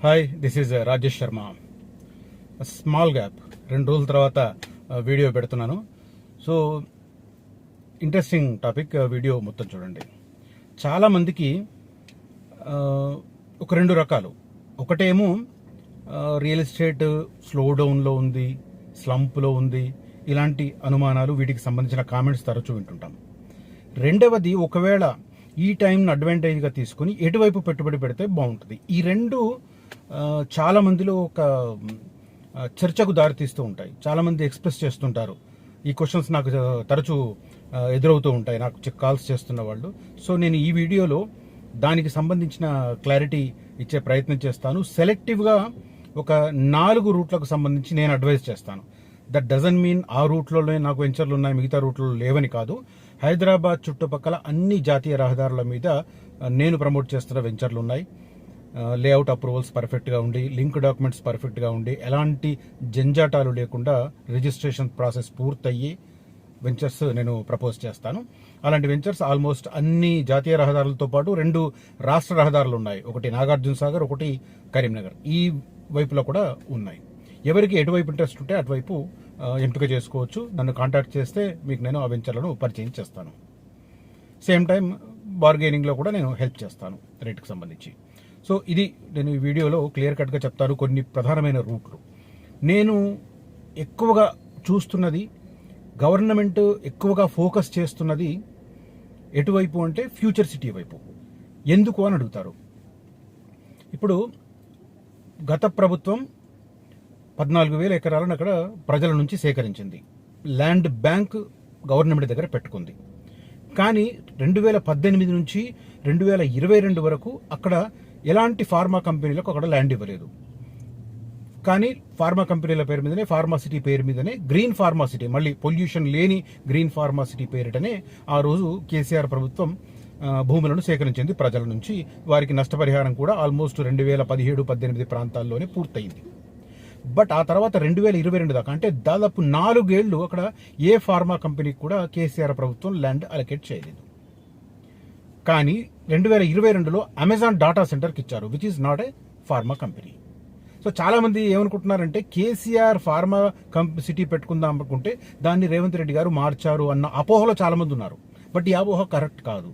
Hi, this is Rajesh Sharma. Small gap 2 రోజుల తర్వాత video పెడుతున్నాను. సో ఇంట్రెస్టింగ్ టాపిక్, వీడియో మొత్తం చూడండి. చాలామందికి ఒక 2 రకాలు. ఒకటేమో రియల్ ఎస్టేట్ స్లో డౌన్లో ఉంది, స్లంప్లో ఉంది, ఇలాంటి అనుమానాలు, వీటికి సంబంధించిన కామెంట్స్ తరచూ వింటుంటాం. రెండవది, ఒకవేళ ఈ టైంను అడ్వాంటేజ్గా తీసుకుని ఎటువైపు పెట్టుబడి పెడితే బాగుంటుంది. ఈ రెండు చాలా మందిలో ఒక చర్చకు దారితీస్తూ ఉంటాయి. చాలామంది ఎక్స్ప్రెస్ చేస్తుంటారు. ఈ క్వశ్చన్స్ నాకు తరచూ ఎదురవుతూ ఉంటాయి, నాకు కాల్స్ చేస్తున్న వాళ్ళు. సో నేను ఈ వీడియోలో దానికి సంబంధించిన క్లారిటీ ఇచ్చే ప్రయత్నం చేస్తాను. సెలెక్టివ్గా ఒక 4 రూట్లకు సంబంధించి నేను అడ్వైజ్ చేస్తాను. దట్ డజంట్ మీన్ ఆ రూట్లోనే నాకు వెంచర్లు ఉన్నాయి, మిగతా రూట్లో లేవని కాదు. హైదరాబాద్ చుట్టుపక్కల అన్ని జాతీయ రహదారుల మీద నేను ప్రమోట్ చేస్తున్న వెంచర్లు ఉన్నాయి. లేఅవుట్ అప్రూవల్స్ పర్ఫెక్ట్గా ఉండి, లింక్ డాక్యుమెంట్స్ పర్ఫెక్ట్గా ఉండి, ఎలాంటి జంజాటాలు లేకుండా రిజిస్ట్రేషన్ ప్రాసెస్ పూర్తయ్యి వెంచర్స్ నేను ప్రపోజ్ చేస్తాను. అలాంటి వెంచర్స్ ఆల్మోస్ట్ అన్ని జాతీయ రహదారులతో పాటు 2 రాష్ట్ర రహదారులు ఉన్నాయి. ఒకటి నాగార్జున సాగర్, ఒకటి కరీంనగర్. ఈ వైపులో కూడా ఉన్నాయి. ఎవరికి ఎటువైపు ఇంట్రెస్ట్ ఉంటే అటువైపు ఎంపిక చేసుకోవచ్చు. నన్ను కాంటాక్ట్ చేస్తే మీకు నేను ఆ వెంచర్లను పరిచయం చేస్తాను. సేమ్ టైం బార్గెనింగ్లో కూడా నేను హెల్ప్ చేస్తాను రేటుకి సంబంధించి. సో ఇది నేను ఈ వీడియోలో క్లియర్ కట్గా చెప్తాను. కొన్ని ప్రధానమైన రూట్లు నేను ఎక్కువగా చూస్తున్నది, గవర్నమెంట్ ఎక్కువగా ఫోకస్ చేస్తున్నది ఎటువైపు అంటే ఫ్యూచర్ సిటీ వైపు. ఎందుకు అని అడుగుతారు. ఇప్పుడు గత ప్రభుత్వం 14,000 ఎకరాలను అక్కడ ప్రజల నుంచి సేకరించింది. ల్యాండ్ బ్యాంక్ గవర్నమెంట్ దగ్గర పెట్టుకుంది. కానీ 2018 నుంచి 2022 వరకు అక్కడ ఎలాంటి ఫార్మా కంపెనీలకు అక్కడ ల్యాండ్ ఇవ్వలేదు. కానీ ఫార్మా కంపెనీల పేరు మీదనే, ఫార్మాసిటీ పేరు మీదనే గ్రీన్ ఫార్మాసిటీ, మళ్ళీ పొల్యూషన్ లేని గ్రీన్ ఫార్మాసిటీ పేరిటనే ఆ రోజు కేసీఆర్ ప్రభుత్వం భూములను సేకరించింది ప్రజల నుంచి. వారికి నష్టపరిహారం కూడా ఆల్మోస్ట్ 2017-18 ప్రాంతాల్లోనే పూర్తయింది. బట్ ఆ తర్వాత 2022 దాకా, అంటే దాదాపు 4 ఏళ్లు అక్కడ ఏ ఫార్మా కంపెనీకి కూడా కేసీఆర్ ప్రభుత్వం ల్యాండ్ అలొకేట్ చేయలేదు. కానీ 2022లో అమెజాన్ డాటా సెంటర్కి ఇచ్చారు, which is not a pharma company. So చాలా మంది ఏమనుకుంటున్నారంటే కేసీఆర్ ఫార్మా సిటీ పెట్టుకుందాం అనుకుంటే దాన్ని రేవంత్ రెడ్డి గారు మార్చారు అన్న అపోహలో చాలా మంది ఉన్నారు. బట్ ఈ అపోహ కరెక్ట్ కాదు.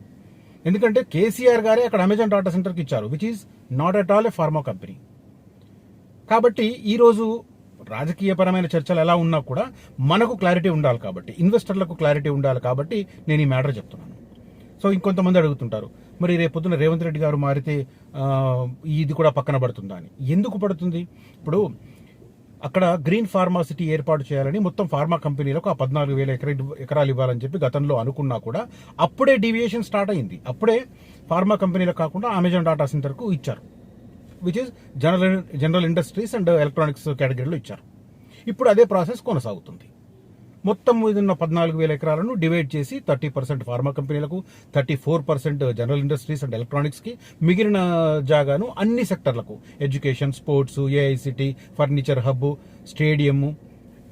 ఎందుకంటే కేసీఆర్ గారే అక్కడ అమెజాన్ డాటా సెంటర్కి ఇచ్చారు, which is not at all A pharma company. కాబట్టి ఈరోజు రాజకీయపరమైన చర్చలు ఎలా ఉన్నా కూడా మనకు క్లారిటీ ఉండాలి, కాబట్టి ఇన్వెస్టర్లకు క్లారిటీ ఉండాలి. కాబట్టి నేను ఈ మ్యాటర్ చెప్తున్నాను. సో ఇంకొంతమంది అడుగుతుంటారు, మరి రేపొద్దున రేవంత్ రెడ్డి గారు మారితే ఇది కూడా పక్కన పడుతుందా అని. ఎందుకు పడుతుంది? ఇప్పుడు అక్కడ గ్రీన్ ఫార్మాసిటీ ఏర్పాటు చేయాలని మొత్తం ఫార్మా కంపెనీలకు ఆ 14,000 ఎకరాలు ఇవ్వాలని చెప్పి గతంలో అనుకున్నా కూడా అప్పుడే డీవియేషన్ స్టార్ట్ అయింది. అప్పుడే ఫార్మా కంపెనీలకు కాకుండా అమెజాన్ డాటా సెంటర్కు ఇచ్చారు, which is general industries and electronics కేటగిరీలో ఇచ్చారు. ఇప్పుడు అదే ప్రాసెస్ కొనసాగుతుంది. మొత్తం ఉన్న 14,000 ఎకరాలను డివైడ్ చేసి 30% ఫార్మా కంపెనీలకు, 34% జనరల్ ఇండస్ట్రీస్ అండ్ ఎలక్ట్రానిక్స్కి, మిగిలిన జాగాను అన్ని సెక్టర్లకు, education, sports, AICTE, furniture hub, stadium,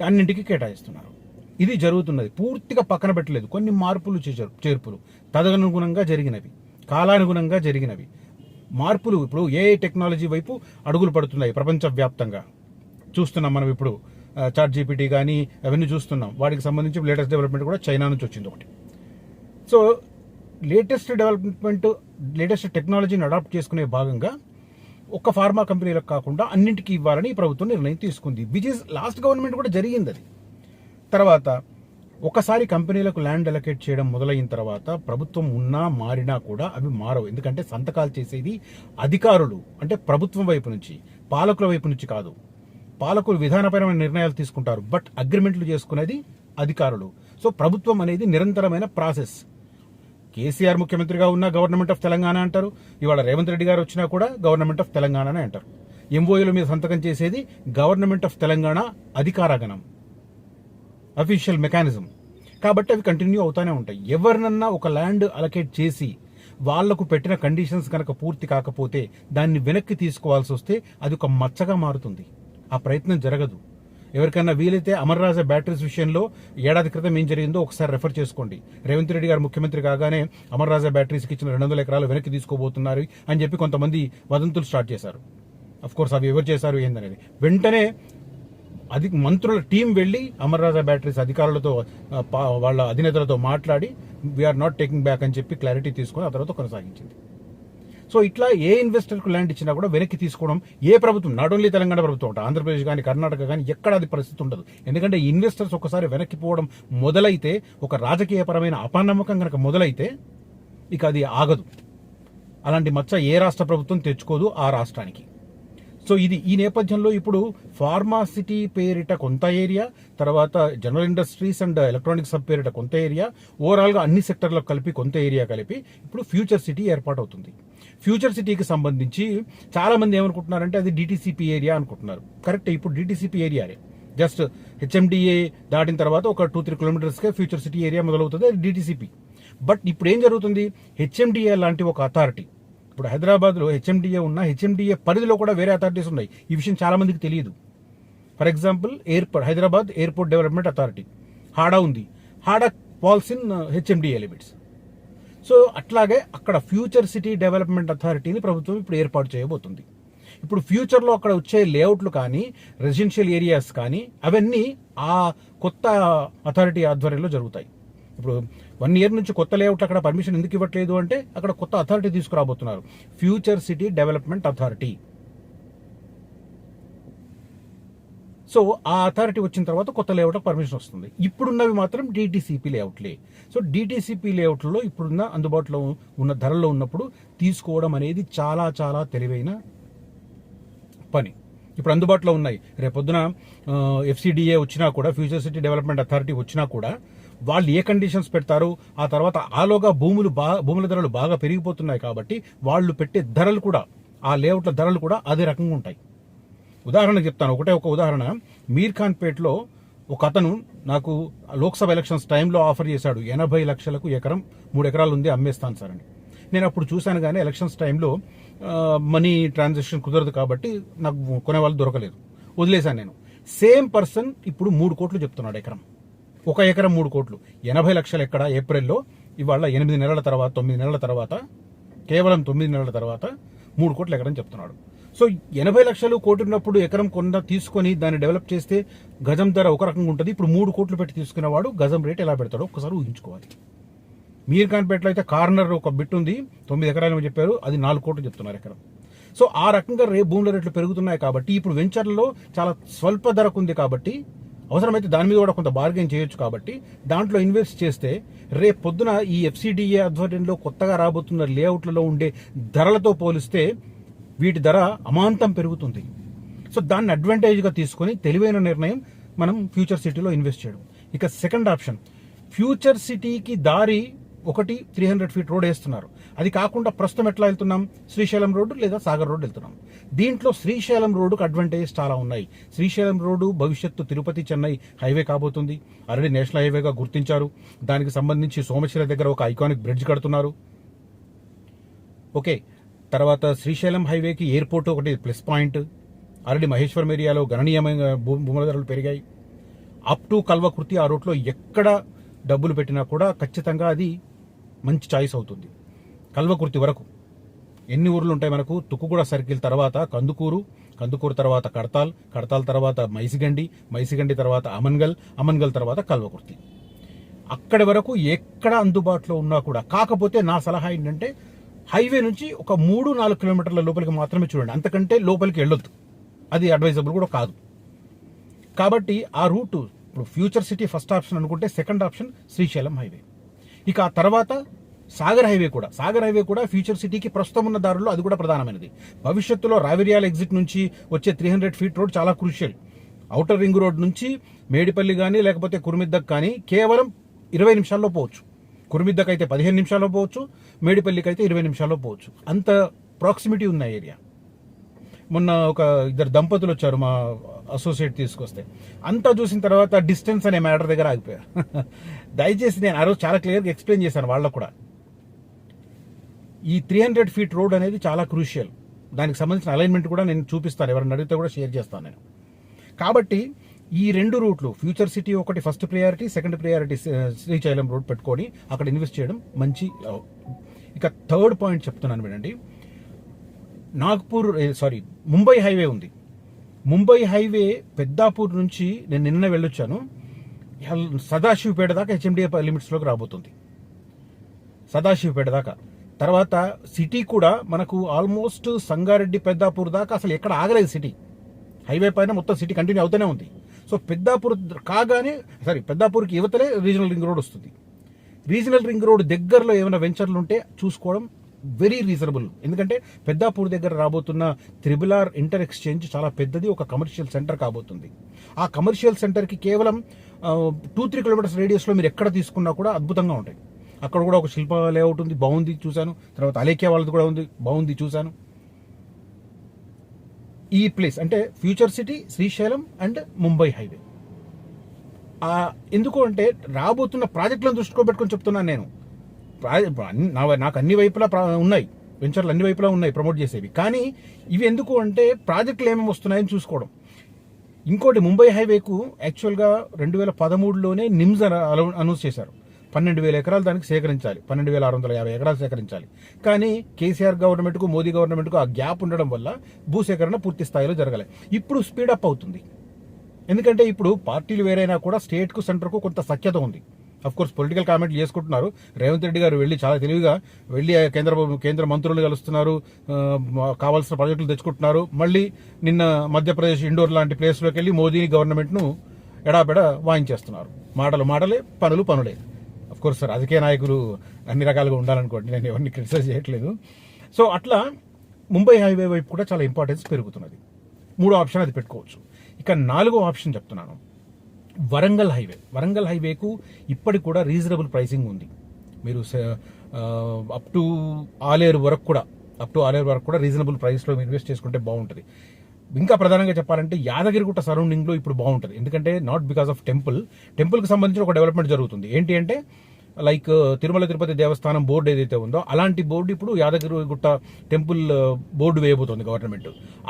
అన్నింటికి కేటాయిస్తున్నారు. ఇది జరుగుతున్నది, పూర్తిగా పక్కన పెట్టలేదు. కొన్ని మార్పులు చేర్పులు తదనుగుణంగా జరిగినవి, కాలానుగుణంగా జరిగినవి మార్పులు. ఇప్పుడు ఏఐ టెక్నాలజీ వైపు అడుగులు పడుతున్నాయి ప్రపంచవ్యాప్తంగా. చూస్తున్నాం మనం ఇప్పుడు చాట్ జీపీటీ కానీ అవన్నీ చూస్తున్నాం. వాటికి సంబంధించి లేటెస్ట్ డెవలప్మెంట్ కూడా చైనా నుంచి వచ్చింది ఒకటి. సో లేటెస్ట్ టెక్నాలజీని అడాప్ట్ చేసుకునే భాగంగా ఒక్క ఫార్మా కంపెనీలకు కాకుండా అన్నింటికి ఇవ్వాలని ప్రభుత్వం నిర్ణయం తీసుకుంది, విచ్ ఇస్ లాస్ట్ గవర్నమెంట్ కూడా జరిగింది. అది తర్వాత ఒకసారి కంపెనీలకు ల్యాండ్ అలొకేట్ చేయడం మొదలైన తర్వాత ప్రభుత్వం ఉన్నా మారినా కూడా అవి మారవు. ఎందుకంటే సంతకాలు చేసేది అధికారులు, అంటే ప్రభుత్వం వైపు నుంచి, పాలకుల వైపు నుంచి కాదు. పాలకులు విధానపరమైన నిర్ణయాలు తీసుకుంటారు, బట్ అగ్రిమెంట్లు చేసుకునేది అధికారులు. సో ప్రభుత్వం అనేది నిరంతరమైన ప్రాసెస్. కేసీఆర్ ముఖ్యమంత్రిగా ఉన్న గవర్నమెంట్ ఆఫ్ తెలంగాణ అంటారు, ఇవాళ రేవంత్ రెడ్డి గారు వచ్చినా కూడా గవర్నమెంట్ ఆఫ్ తెలంగాణనే అంటారు. ఎంఓయూల మీద సంతకం చేసేది గవర్నమెంట్ ఆఫ్ తెలంగాణ అధికారగణం, అఫీషియల్ మెకానిజం. కాబట్టి అవి కంటిన్యూ అవుతానే ఉంటాయి. ఎవరినన్నా ఒక ల్యాండ్ అలొకేట్ చేసి వాళ్లకు పెట్టిన కండిషన్స్ కనుక పూర్తి కాకపోతే దాన్ని వెనక్కి తీసుకోవాల్సి వస్తే అది ఒక మచ్చగా మారుతుంది. ఆ ప్రయత్నం జరగదు. ఎవరికైనా వీలైతే అమర్ రాజా బ్యాటరీస్ విషయంలో ఏడాది క్రితం ఏం జరిగిందో ఒకసారి రెఫర్ చేసుకోండి. రేవంత్ రెడ్డి గారు ముఖ్యమంత్రి కాగానే అమర్ రాజా బ్యాటరీస్కి ఇచ్చిన 200 ఎకరాలు వెనక్కి తీసుకోబోతున్నారు అని చెప్పి కొంతమంది వదంతులు స్టార్ట్ చేశారు. అఫ్ కోర్స్ అవి ఎవరు చేశారు ఏందనేది వెంటనే అది మంత్రుల టీం వెళ్ళి అమర్ రాజా బ్యాటరీస్ అధికారులతో వాళ్ళ అధినేతలతో మాట్లాడి వీఆర్ నాట్ టేకింగ్ బ్యాక్ అని చెప్పి క్లారిటీ తీసుకొని ఆ తర్వాత కొనసాగించింది. సో ఇట్లా ఏ ఇన్వెస్టర్కు ల్యాండ్ ఇచ్చినా కూడా వెనక్కి తీసుకోవడం ఏ ప్రభుత్వం, నాట్ ఓన్లీ తెలంగాణ ప్రభుత్వం, ఆంధ్రప్రదేశ్ కానీ కర్ణాటక కానీ ఎక్కడ అది పరిస్థితి ఉండదు. ఎందుకంటే ఇన్వెస్టర్స్ ఒకసారి వెనక్కి పోవడం మొదలైతే, ఒక రాజకీయపరమైన అపనమ్మకం కనుక మొదలైతే ఇక అది ఆగదు. అలాంటి మచ్చ ఏ రాష్ట్ర ప్రభుత్వం తెచ్చుకోదు ఆ రాష్ట్రానికి. సో ఈ నేపథ్యంలో ఇప్పుడు ఫార్మాసిటీ పేరిట కొంత ఏరియా, తర్వాత general industries and electronics sub పేరిట కొంత ఏరియా, ఓవరాల్గా అన్ని సెక్టర్లకు కలిపి కొంత ఏరియా కలిపి ఇప్పుడు ఫ్యూచర్ సిటీ ఏర్పాటవుతుంది. ఫ్యూచర్ సిటీకి సంబంధించి చాలా మంది ఏమనుకుంటున్నారంటే అది డిటిసిపి ఏరియా అనుకుంటున్నారు. కరెక్ట్, ఇప్పుడు డిటిసిపి ఏరియానే. జస్ట్ హెచ్ఎండిఏ దాటిన తర్వాత ఒక 2-3 కిలోమీటర్స్కే ఫ్యూచర్ సిటీ ఏరియా మొదలవుతుంది, అది డిటిసిపి. బట్ ఇప్పుడు ఏం జరుగుతుంది, హెచ్ఎండిఏ లాంటి ఒక అథారిటీ, ఇప్పుడు హైదరాబాద్లో హెచ్ఎండిఏ ఉన్న హెచ్ఎండిఏ పరిధిలో కూడా వేరే అథారిటీస్ ఉన్నాయి. ఈ విషయం చాలా మందికి తెలియదు. For example Hyderabad airport development authority, HADA ఉంది. HADA falls in HMDA limits. So అట్లాగే అక్కడ ఫ్యూచర్ సిటీ డెవలప్మెంట్ అథారిటీని ప్రభుత్వం ఇప్పుడు ఏర్పాటు చేయబోతుంది. ఇప్పుడు ఫ్యూచర్లో అక్కడ వచ్చే లేఅవుట్లు కానీ, రెసిడెన్షియల్ ఏరియాస్ కానీ అవన్నీ ఆ కొత్త అథారిటీ ఆధ్వర్యంలో జరుగుతాయి. ఇప్పుడు 1 year నుంచి కొత్త లేఅవుట్ అక్కడ పర్మిషన్ ఎందుకు ఇవ్వట్లేదు అంటే అక్కడ కొత్త అథారిటీ తీసుకురాబోతున్నారు, future city development authority. So ఆ అథారిటీ వచ్చిన తర్వాత కొత్త లేఅవుట్ పర్మిషన్ వస్తుంది. ఇప్పుడున్నవి మాత్రం డిటిసిపి లేఅవుట్లే. సో డిటిసిపి లేఅవుట్లో ఇప్పుడున్న అందుబాటులో ఉన్న ధరల్లో ఉన్నప్పుడు తీసుకోవడం అనేది చాలా చాలా తెలివైన పని. ఇప్పుడు అందుబాటులో ఉన్నాయి. రేపొద్దున ఎఫ్సిడిఏ వచ్చినా కూడా, ఫ్యూచర్ సిటీ డెవలప్మెంట్ అథారిటీ వచ్చినా కూడా వాళ్ళు ఏ కండిషన్స్ పెడతారు, ఆ తర్వాత ఆలోగా భూముల ధరలు బాగా పెరిగిపోతున్నాయి కాబట్టి వాళ్ళు పెట్టే ధరలు కూడా, ఆ లేఅవుట్ల ధరలు కూడా అదే రకంగా ఉంటాయి. ఉదాహరణకు చెప్తాను, ఒక ఉదాహరణ. మీర్ఖాన్పేట్లో ఒక అతను నాకు లోక్సభ ఎలక్షన్స్ టైంలో ఆఫర్ చేశాడు, 80 లక్షలకు ఎకరం, 3 ఎకరాలు ఉంది, అమ్మేస్తాను సార్ అని. నేను అప్పుడు చూశాను, కానీ ఎలక్షన్స్ టైంలో మనీ ట్రాన్సాక్షన్ కుదరదు కాబట్టి నాకు కొనేవాళ్ళు దొరకలేదు, వదిలేశాను నేను. సేమ్ పర్సన్ ఇప్పుడు 3 కోట్లు చెప్తున్నాడు ఎకరం. ఒక ఎకరం 3 కోట్లు. 80 లక్షలు ఎక్కడ ఏప్రిల్లో, ఇవాళ 8 నెలల తర్వాత, 9 నెలల తర్వాత, కేవలం 9 నెలల తర్వాత 3 కోట్లు ఎకరం చెప్తున్నాడు. సో 80 లక్షలు కోటి ఉన్నప్పుడు ఎకరం తీసుకొని దాన్ని డెవలప్ చేస్తే గజం ధర ఒక రకంగా ఉంటుంది. ఇప్పుడు 3 కోట్లు పెట్టి తీసుకునేవాడు గజం రేట్ ఎలా పెడతాడో ఒక్కసారి ఊహించుకోవాలి. మీర్ఖాన్పేటలో అయితే కార్నర్ ఒక బిట్ ఉంది, 9 ఎకరాలు చెప్పారు, అది 4 కోట్లు చెప్తున్నారు ఎకరం. సో ఆ రకంగా భూముల రేట్లు పెరుగుతున్నాయి కాబట్టి ఇప్పుడు వెంచర్లలో చాలా స్వల్ప ధరకు ఉంది కాబట్టి, అవసరమైతే దాని మీద కూడా కొంత బార్గెన్ చేయొచ్చు కాబట్టి దాంట్లో ఇన్వెస్ట్ చేస్తే రేపు పొద్దున ఈ ఎఫ్సిడిఏ ఆధ్వర్యంలో కొత్తగా రాబోతున్న లేఅవుట్లలో ఉండే ధరలతో పోలిస్తే వీటి ధర అమాంతం పెరుగుతుంది. సో దాన్ని అడ్వాంటేజ్గా తీసుకొని తెలివైన నిర్ణయం మనం ఫ్యూచర్ సిటీలో ఇన్వెస్ట్ చేయడం. ఇక సెకండ్ ఆప్షన్, ఫ్యూచర్ సిటీకి దారి ఒకటి 300 feet రోడ్ వేస్తున్నారు. అది కాకుండా ప్రస్తుతం ఎట్లా వెళ్తున్నాం, శ్రీశైలం రోడ్డు లేదా సాగర్ రోడ్డు వెళ్తున్నాం. దీంట్లో శ్రీశైలం రోడ్డుకు అడ్వాంటేజెస్ చాలా ఉన్నాయి. శ్రీశైలం రోడ్డు భవిష్యత్తు తిరుపతి చెన్నై హైవే కాబోతుంది. ఆల్రెడీ నేషనల్ హైవేగా గుర్తించారు. దానికి సంబంధించి సోమశిల దగ్గర ఒక ఐకానిక్ బ్రిడ్జ్ కడుతున్నారు. ఓకే, తర్వాత శ్రీశైలం హైవేకి ఎయిర్పోర్ట్ ఒకటి ప్లస్ పాయింట్. ఆల్రెడీ మహేశ్వరం ఏరియాలో గణనీయమైన భూముల ధరలు పెరిగాయి. అప్ టు కల్వకుర్తి ఆ రూట్లో ఎక్కడ డబ్బులు పెట్టినా కూడా ఖచ్చితంగా అది మంచి చాయిస్ అవుతుంది. కల్వకుర్తి వరకు ఎన్ని ఊర్లు ఉంటాయి మనకు, తుక్కుగూడ సర్కిల్ తర్వాత కందుకూరు తర్వాత కడతాల్ తర్వాత మైసిగండి తర్వాత అమన్గల్ తర్వాత కల్వకుర్తి. అక్కడి వరకు ఎక్కడ అందుబాటులో ఉన్నా కూడా. కాకపోతే నా సలహా ఏంటంటే హైవే నుంచి ఒక 3-4 కిలోమీటర్ల లోపలికి మాత్రమే చూడండి, అంతకంటే లోపలికి వెళ్ళొద్దు, అది అడ్వైజబుల్ కూడా కాదు. కాబట్టి ఆ రూట్ ఇప్పుడు ఫ్యూచర్ సిటీ ఫస్ట్ ఆప్షన్ అనుకుంటే, సెకండ్ ఆప్షన్ శ్రీశైలం హైవే. ఇక ఆ తర్వాత సాగర్ హైవే కూడా ఫ్యూచర్ సిటీకి ప్రస్తుతం ఉన్న దారుల్లో అది కూడా ప్రధానమైనది. భవిష్యత్తులో రావిర్యాల ఎగ్జిట్ నుంచి వచ్చే 300 feet రోడ్ చాలా క్రూషియల్. ఔటర్ రింగ్ రోడ్ నుంచి మేడిపల్లి కానీ లేకపోతే కురుమిద్దక్ కానీ కేవలం 20 నిమిషాల్లో పోవచ్చు. కురుమిద్దక్ అయితే 15 నిమిషాల్లో పోవచ్చు, మేడిపల్లికి అయితే 20 నిమిషాల్లో పోవచ్చు. అంత ప్రాక్సిమిటీ ఉన్న ఏరియా. మొన్న ఒక 2 దంపతులు వచ్చారు మా అసోసియేట్ తీసుకొస్తే, అంతా చూసిన తర్వాత డిస్టెన్స్ అనే మ్యాటర్ దగ్గర ఆగిపోయారు. దయచేసి నేను ఆ రోజు చాలా క్లియర్గా ఎక్స్ప్లెయిన్ చేశాను వాళ్ళకు కూడా. ఈ 300 feet రోడ్ అనేది చాలా క్రూషియల్. దానికి సంబంధించిన అలైన్మెంట్ కూడా నేను చూపిస్తాను, ఎవరైనా అడిగితే కూడా షేర్ చేస్తాను నేను. కాబట్టి ఈ 2 రూట్లు, ఫ్యూచర్ సిటీ ఒకటి first priority, second priority Srisailam road పెట్టుకొని అక్కడ ఇన్వెస్ట్ చేయడం మంచి. ఇక థర్డ్ పాయింట్ చెప్తున్నాను వినండి. ముంబై హైవే ఉంది. ముంబై హైవే పెద్దాపూర్ నుంచి నేను నిన్న వెళ్ళొచ్చాను, సదాశివపేట దాకా హెచ్ఎండిఏ లిమిట్స్లోకి రాబోతుంది. సదాశివపేట దాకా. తర్వాత సిటీ కూడా మనకు ఆల్మోస్ట్ సంగారెడ్డి పెద్దాపూర్ దాకా అసలు ఎక్కడ ఆగలేదు. సిటీ హైవే పైన మొత్తం సిటీ కంటిన్యూ అవుతూనే ఉంది. సో పెద్దాపూర్కి యువతలే రీజనల్ రింగ్ రోడ్ వస్తుంది. రీజనల్ రింగ్ రోడ్ దగ్గరలో ఏమైనా వెంచర్లు ఉంటే చూసుకోవడం వెరీ రీజనబుల్. ఎందుకంటే పెద్దాపూర్ దగ్గర రాబోతున్న RRR ఇంటర్ ఎక్స్చేంజ్ చాలా పెద్దది, ఒక కమర్షియల్ సెంటర్ కాబోతుంది. ఆ కమర్షియల్ సెంటర్కి కేవలం 2-3 కిలోమీటర్స్ రేడియస్లో మీరు ఎక్కడ తీసుకున్నా కూడా అద్భుతంగా ఉంటాయి. అక్కడ కూడా ఒక శిల్ప లేఅవుట్ ఉంది, బాగుంది, చూశాను. తర్వాత అలేఖ్య వాళ్ళది కూడా ఉంది, బాగుంది, చూశాను. ఈ ప్లేస్ అంటే future city, Srisailam and Mumbai highway. ఎందుకు అంటే రాబోతున్న ప్రాజెక్టులను దృష్టిలో పెట్టుకొని చెప్తున్నాను నేను. నాకు అన్ని వైపులా ఉన్నాయి వెంచర్లు, అన్ని వైపులా ఉన్నాయి ప్రమోట్ చేసేవి. కానీ ఇవి ఎందుకు అంటే ప్రాజెక్టులు ఏమేమి వస్తున్నాయని చూసుకోవడం. ఇంకోటి, ముంబై హైవేకు యాక్చువల్గా 2013లోనే నిమ్స్ అనౌన్స్ చేశారు. 12,000 ఎకరాలు దానికి సేకరించాలి, 12,650 ఎకరాలు సేకరించాలి. కానీ కేసీఆర్ గవర్నమెంట్కు, మోదీ గవర్నమెంట్కు ఆ గ్యాప్ ఉండడం వల్ల భూసేకరణ పూర్తి స్థాయిలో జరగలేదు. ఇప్పుడు స్పీడప్ అవుతుంది. ఎందుకంటే ఇప్పుడు పార్టీలు వేరైనా కూడా స్టేట్కు సెంటర్కు కొంత సఖ్యత ఉంది. కోర్స్ పొలిటికల్ కామెంట్లు చేసుకుంటున్నారు. రేవంత్ రెడ్డి గారు వెళ్ళి చాలా తెలివిగా వెళ్ళి కేంద్ర మంత్రులు కలుస్తున్నారు, కావాల్సిన ప్రాజెక్టులు తెచ్చుకుంటున్నారు. మళ్ళీ నిన్న మధ్యప్రదేశ్ ఇండోర్ లాంటి ప్లేస్లోకి వెళ్ళి మోదీ గవర్నమెంట్ను ఎడాపెడా వాయించేస్తున్నారు. మాటలే, పనులే. కోర్స్ రాజకీయ నాయకులు అన్ని రకాలుగా ఉండాలనుకోండి, నేను ఎవరిని క్రిటిసైజ్ చేయట్లేదు. సో అట్లా ముంబై హైవే వైపు కూడా చాలా ఇంపార్టెన్స్ పెరుగుతున్నది. 3వ ఆప్షన్ అది పెట్టుకోవచ్చు. ఇక 4వ ఆప్షన్ చెప్తున్నాను, వరంగల్ హైవే. వరంగల్ హైవేకు ఇప్పటికి కూడా రీజనబుల్ ప్రైసింగ్ ఉంది. మీరు అప్ టు ఆలేరు వరకు కూడా రీజనబుల్ ప్రైస్లో ఇన్వెస్ట్ చేసుకుంటే బాగుంటుంది. ఇంకా ప్రధానంగా చెప్పాలంటే యాదగిరిగుట్ట సరౌండింగ్లో ఇప్పుడు బాగుంటుంది. ఎందుకంటే నాట్ బికాస్ ఆఫ్ టెంపుల్కి సంబంధించిన ఒక డెవలప్మెంట్ జరుగుతుంది. ఏంటి అంటే లైక్ తిరుమల తిరుపతి దేవస్థానం బోర్డు ఏదైతే ఉందో అలాంటి బోర్డు ఇప్పుడు యాదగిరిగుట్ట టెంపుల్ బోర్డు వేయబోతోంది గవర్నమెంట్.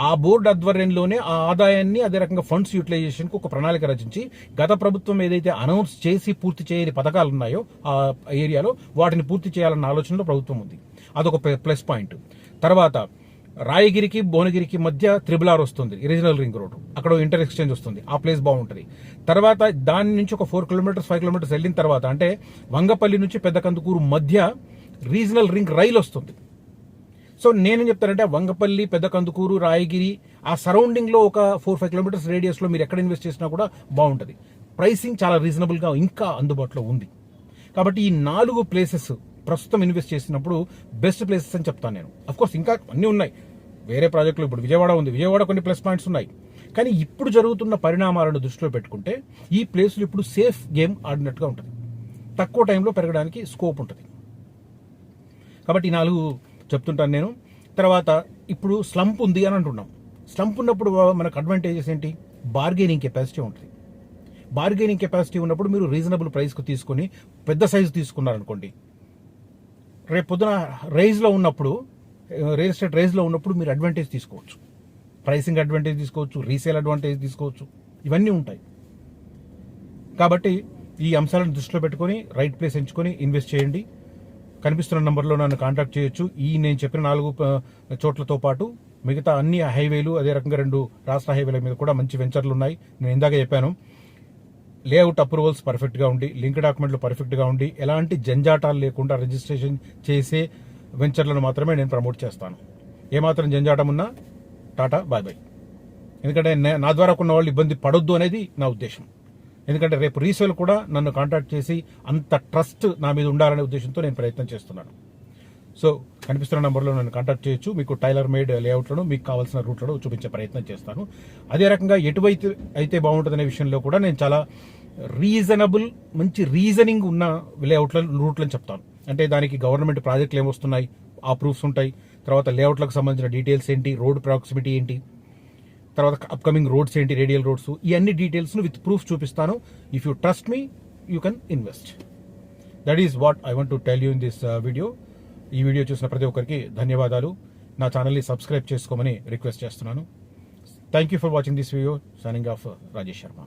ఆ బోర్డు ఆధ్వర్యంలోనే ఆ ఆదాయాన్ని, అదే రకంగా ఫండ్స్ యూటిలైజేషన్కు ఒక ప్రణాళిక రచించి గత ప్రభుత్వం ఏదైతే అనౌన్స్ చేసి పూర్తి చేయని పథకాలు ఉన్నాయో ఆ ఏరియాలో వాటిని పూర్తి చేయాలన్న ఆలోచనలో ప్రభుత్వం ఉంది. అదొక ప్లస్ పాయింట్. తర్వాత రాయగిరికి, భువనగిరికి మధ్య RRR వస్తుంది, రీజనల్ రింగ్ రోడ్. అక్కడ ఇంటర్ ఎక్స్చేంజ్ వస్తుంది, ఆ ప్లేస్ బాగుంటుంది. తర్వాత దాని నుంచి ఒక 4 కిలోమీటర్స్ 5 కిలోమీటర్స్ వెళ్ళిన తర్వాత అంటే వంగపల్లి నుంచి పెద్ద కందుకూరు మధ్య రీజనల్ రింగ్ రైలు వస్తుంది. సో నేనేం చెప్తానంటే వంగపల్లి, పెద్ద కందుకూరు, రాయగిరి ఆ సరౌండింగ్లో ఒక 4-5 కిలోమీటర్స్ రేడియస్లో మీరు ఎక్కడ ఇన్వెస్ట్ చేసినా కూడా బాగుంటుంది. ప్రైసింగ్ చాలా రీజనబుల్గా ఇంకా అందుబాటులో ఉంది. కాబట్టి ఈ 4 ప్లేసెస్ ప్రస్తుతం ఇన్వెస్ట్ చేసినప్పుడు బెస్ట్ ప్లేసెస్ అని చెప్తాను నేను. కోర్స్ ఇంకా అన్నీ ఉన్నాయి, వేరే ప్రాజెక్టులు. ఇప్పుడు విజయవాడ ఉంది, విజయవాడ కొన్ని ప్లస్ పాయింట్స్ ఉన్నాయి. కానీ ఇప్పుడు జరుగుతున్న పరిణామాలను దృష్టిలో పెట్టుకుంటే ఈ ప్లేసులు ఇప్పుడు సేఫ్ గేమ్ ఆడినట్టుగా ఉంటుంది, తక్కువ టైంలో పెరగడానికి స్కోప్ ఉంటుంది. కాబట్టి ఈ 4 చెప్తుంటాను నేను. తర్వాత ఇప్పుడు స్లంప్ ఉంది అని అంటున్నాం. స్లంప్ ఉన్నప్పుడు మనకు అడ్వాంటేజెస్ ఏంటి? బార్గెనింగ్ కెపాసిటీ ఉంటుంది. బార్గెనింగ్ కెపాసిటీ ఉన్నప్పుడు మీరు రీజనబుల్ ప్రైస్కు తీసుకొని పెద్ద సైజు తీసుకున్నారనుకోండి, రేపు పొద్దున రియల్ ఎస్టేట్ రైజ్లో ఉన్నప్పుడు మీరు అడ్వాంటేజ్ తీసుకోవచ్చు. ప్రైసింగ్ అడ్వాంటేజ్ తీసుకోవచ్చు, రీసేల్ అడ్వాంటేజ్ తీసుకోవచ్చు, ఇవన్నీ ఉంటాయి. కాబట్టి ఈ అంశాలను దృష్టిలో పెట్టుకొని రైట్ ప్లేస్ ఎంచుకొని ఇన్వెస్ట్ చేయండి. కనిపిస్తున్న నంబర్లో నన్ను కాంటాక్ట్ చేయొచ్చు. నేను చెప్పిన 4 చోట్లతో పాటు మిగతా అన్ని హైవేలు, అదే రకంగా 2 రాష్ట్ర హైవేల మీద కూడా మంచి వెంచర్లు ఉన్నాయి. నేను ఇందాక చెప్పాను, లేఅవుట్ అప్రూవల్స్ పర్ఫెక్ట్గా ఉండి, లింక్ డాక్యుమెంట్లు పర్ఫెక్ట్గా ఉండి, ఎలాంటి జంజాటాలు లేకుండా రిజిస్ట్రేషన్ చేసే వెంచర్లను మాత్రమే నేను ప్రమోట్ చేస్తాను. ఏమాత్రం జంజాటం ఉన్నా టాటా బాయ్ బాయ్. ఎందుకంటే నా ద్వారా కొన్న వాళ్ళు ఇబ్బంది పడొద్దు అనేది నా ఉద్దేశం. ఎందుకంటే రేపు రీసేల్ కూడా నన్ను కాంటాక్ట్ చేసి అంత ట్రస్ట్ నా మీద ఉండాలనే ఉద్దేశంతో నేను ప్రయత్నం చేస్తున్నాను. సో కనిపిస్తున్న నెంబర్లో నన్ను కాంటాక్ట్ చేయొచ్చు. మీకు టైలర్ మేడ్ లేఅవుట్లను, మీకు కావాల్సిన రూట్లను చూపించే ప్రయత్నం చేస్తాను. అదే రకంగా ఎటువైతే అయితే బాగుంటుందనే విషయంలో కూడా నేను చాలా రీజనబుల్, మంచి రీజనింగ్ ఉన్న రూట్లను చెప్తాను. అంటే దానికి గవర్నమెంట్ ప్రాజెక్టులు ఏమొస్తున్నాయి, ఆ ప్రూఫ్స్ ఉంటాయి. తర్వాత లేఅవుట్లకు సంబంధించిన డీటెయిల్స్ ఏంటి, రోడ్ ప్రాక్సిమిటీ ఏంటి, తర్వాత అప్కమింగ్ రోడ్స్ ఏంటి, రేడియల్ రోడ్స్, ఈ అన్ని డీటెయిల్స్ను విత్ ప్రూఫ్ చూపిస్తాను. If you trust me, you can invest. That is what I want to tell you in this video. ఈ వీడియో చూసిన ప్రతి ఒక్కరికి ధన్యవాదాలు. నా ఛానల్ని సబ్స్క్రైబ్ చేసుకోమని రిక్వెస్ట్ చేస్తున్నాను. Thank you for watching this video. Signing off Rajesh Sharma.